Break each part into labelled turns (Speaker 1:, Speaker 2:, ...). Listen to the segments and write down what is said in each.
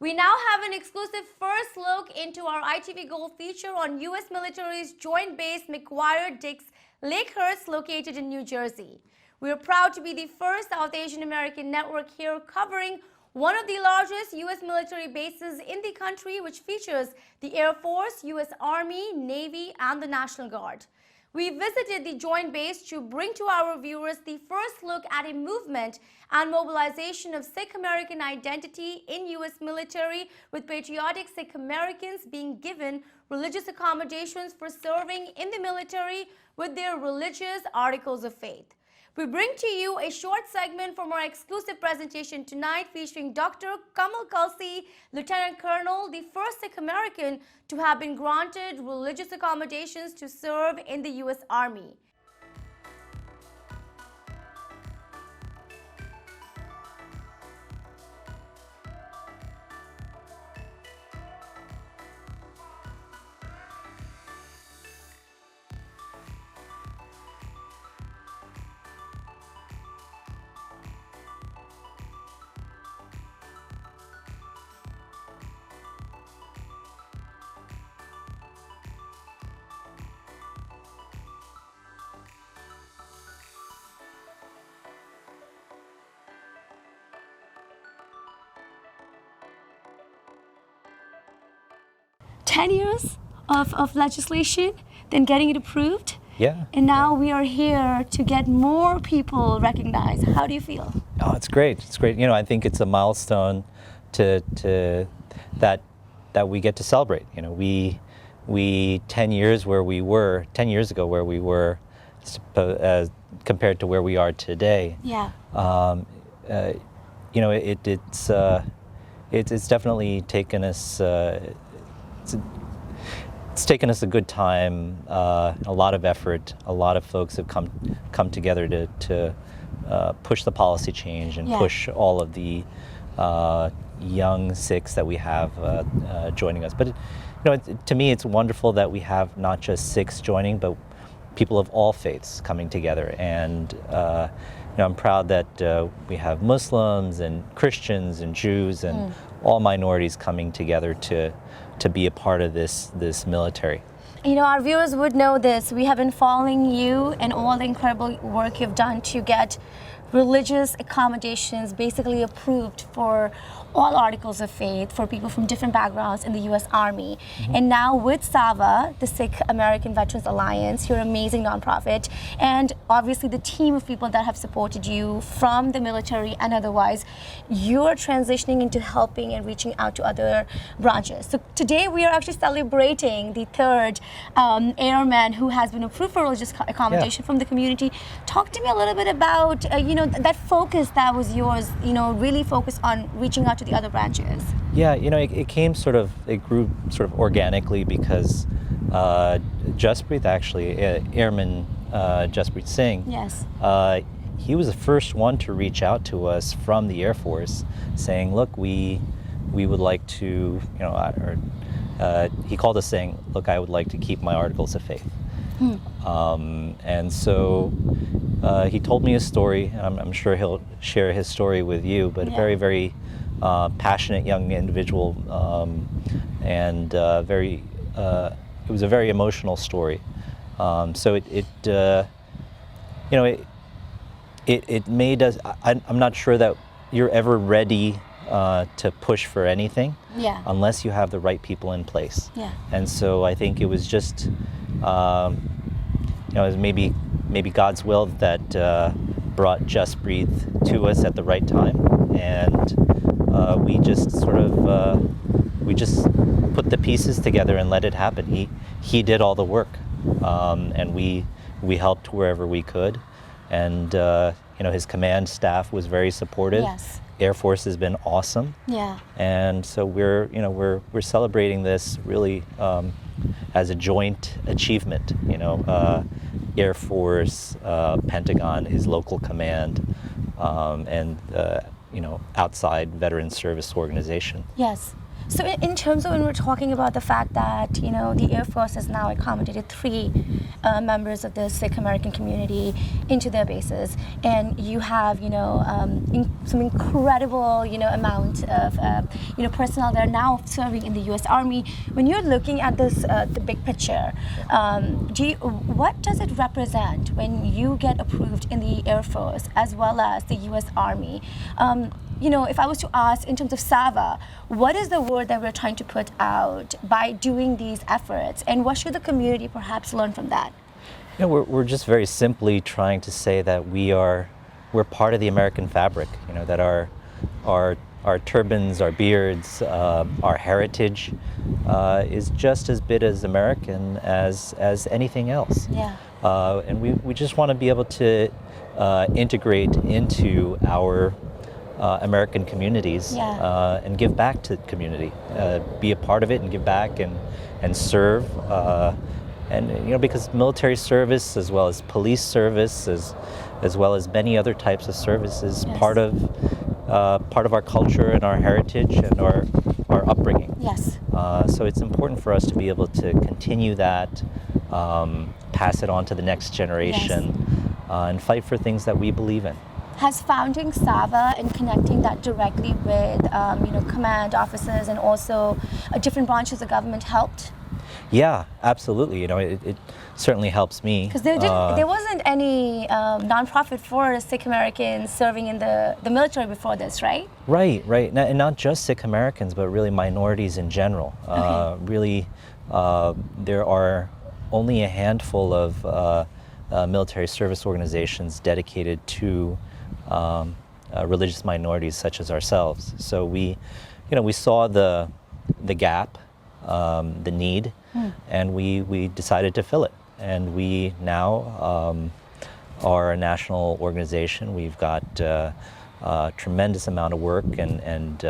Speaker 1: We now have an exclusive first look into our ITV Gold feature on U.S. military's joint base McGuire-Dix-Lakehurst located in New Jersey. We are proud to be the first South Asian American network here covering one of the largest U.S. military bases in the country, which features the Air Force, U.S. Army, Navy, and the National Guard. We visited the joint base to bring to our viewers the first look at a movement and mobilization of Sikh American identity in U.S. military, with patriotic Sikh Americans being given religious accommodations for serving in the military with their religious articles of faith. We bring to you a short segment from our exclusive presentation tonight featuring Dr. Kamal Kalsi, Lieutenant Colonel, the first Sikh American to have been granted religious accommodations to serve in the U.S. Army. Years of legislation, then getting it approved.
Speaker 2: Yeah.
Speaker 1: And now we are here to get more people recognized. How do you feel?
Speaker 2: Oh, it's great. It's great. You know, I think it's a milestone that we get to celebrate. You know, we 10 years ago where we were compared to where we are today.
Speaker 1: Yeah.
Speaker 2: You know, it's definitely taken us. It's taken us a good time, a lot of effort. A lot of folks have come together to push the policy change and push all of the young Sikhs that we have joining us. But you know, to me, it's wonderful that we have not just Sikhs joining, but people of all faiths coming together. And you know, I'm proud that we have Muslims and Christians and Jews and all minorities coming together to be a part of this military.
Speaker 1: You know, our viewers would know this. We have been following you and all the incredible work you've done to get religious accommodations basically approved for all articles of faith for people from different backgrounds in the U.S. Army. And now with SAVA, the Sikh American Veterans Alliance, your amazing nonprofit, and obviously the team of people that have supported you from the military and otherwise, you're transitioning into helping and reaching out to other branches. So today we are actually celebrating the third airman who has been approved for religious accommodation from the community. Talk to me a little bit about you know, that focus that was yours, you know, really focus on reaching out to the other branches.
Speaker 2: Yeah, you know, it grew sort of organically because Jasprit, actually, Airman Jasprit Singh,
Speaker 1: yes,
Speaker 2: he was the first one to reach out to us from the Air Force saying, look, we would like to, you know, he called us saying, look, I would like to keep my articles of faith. And so he told me his story, and I'm sure he'll share his story with you, but a very, very passionate young individual, and it was a very emotional story. So you know, it made us, I'm not sure that you're ever ready to push for anything unless you have the right people in place. And so I think it was just, you know, it was maybe God's will that brought Jasprit to us at the right time, and we just sort of we just put the pieces together and let it happen. He did all the work, and we helped wherever we could, and you know, his command staff was very supportive.
Speaker 1: Yes.
Speaker 2: Air Force has been awesome.
Speaker 1: Yeah.
Speaker 2: And so we're celebrating this really as a joint achievement. You know, Air Force, Pentagon, his local command, and you know, outside veteran service organization.
Speaker 1: Yes. So in terms of when we're talking about the fact that, you know, the Air Force has now accommodated 3 members of the Sikh American community into their bases, and you have, you know, some incredible, you know, amount of, you know, personnel that are now serving in the U.S. Army. When you're looking at this, the big picture, what does it represent when you get approved in the Air Force as well as the U.S. Army? You know, if I was to ask in terms of SAVA, what is the word that we're trying to put out by doing these efforts, and what should the community perhaps learn from that?
Speaker 2: You know, we're just very simply trying to say that we're part of the American fabric. You know, that our turbans, our beards, our heritage is just as big as American as anything else.
Speaker 1: Yeah.
Speaker 2: And we just want to be able to integrate into our American communities,
Speaker 1: Yeah.
Speaker 2: and give back to the community, be a part of it and give back and serve, and you know, because military service as well as police service as well as many other types of services,
Speaker 1: Yes.
Speaker 2: part of our culture and our heritage and our upbringing.
Speaker 1: Yes.
Speaker 2: So it's important for us to be able to continue that, pass it on to the next generation, and fight for things that we believe in.
Speaker 1: Has founding SAVA and connecting that directly with, you know, command officers and also different branches of government helped?
Speaker 2: Yeah, absolutely. You know, it certainly helps me.
Speaker 1: Because there wasn't any nonprofit for Sikh Americans serving in the military before this, right?
Speaker 2: Right. And not just Sikh Americans, but really minorities in general.
Speaker 1: Okay.
Speaker 2: Really, there are only a handful of military service organizations dedicated to religious minorities such as ourselves. So we saw the gap, the need, and we decided to fill it. And we now are a national organization. We've got a tremendous amount of work and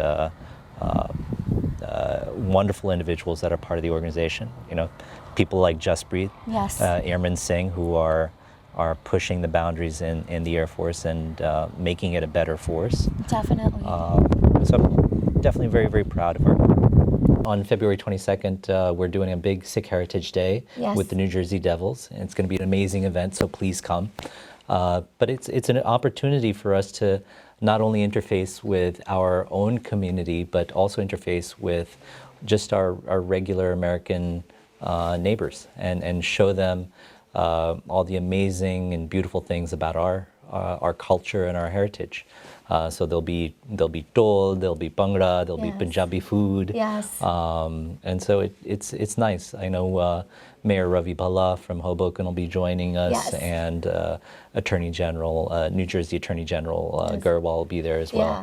Speaker 2: wonderful individuals that are part of the organization. You know, people like Jaspreet,
Speaker 1: Yes.
Speaker 2: Airman Singh, who are pushing the boundaries in the Air Force and making it a better force.
Speaker 1: Definitely.
Speaker 2: So I'm definitely very, very proud of her. On February 22nd, we're doing a big Sikh Heritage Day
Speaker 1: Yes.
Speaker 2: with the New Jersey Devils. And it's going to be an amazing event, so please come. But it's an opportunity for us to not only interface with our own community, but also interface with just our regular American neighbors and show them all the amazing and beautiful things about our culture and our heritage. So there'll be dol, there'll be bhangra, there'll be
Speaker 1: Yes.
Speaker 2: Punjabi food.
Speaker 1: Yes.
Speaker 2: And so it's nice. I know Mayor Ravi Bhalla from Hoboken will be joining us,
Speaker 1: Yes.
Speaker 2: and Attorney General, New Jersey Attorney General
Speaker 1: Yes.
Speaker 2: Gurwal will be there as well.
Speaker 1: Yeah.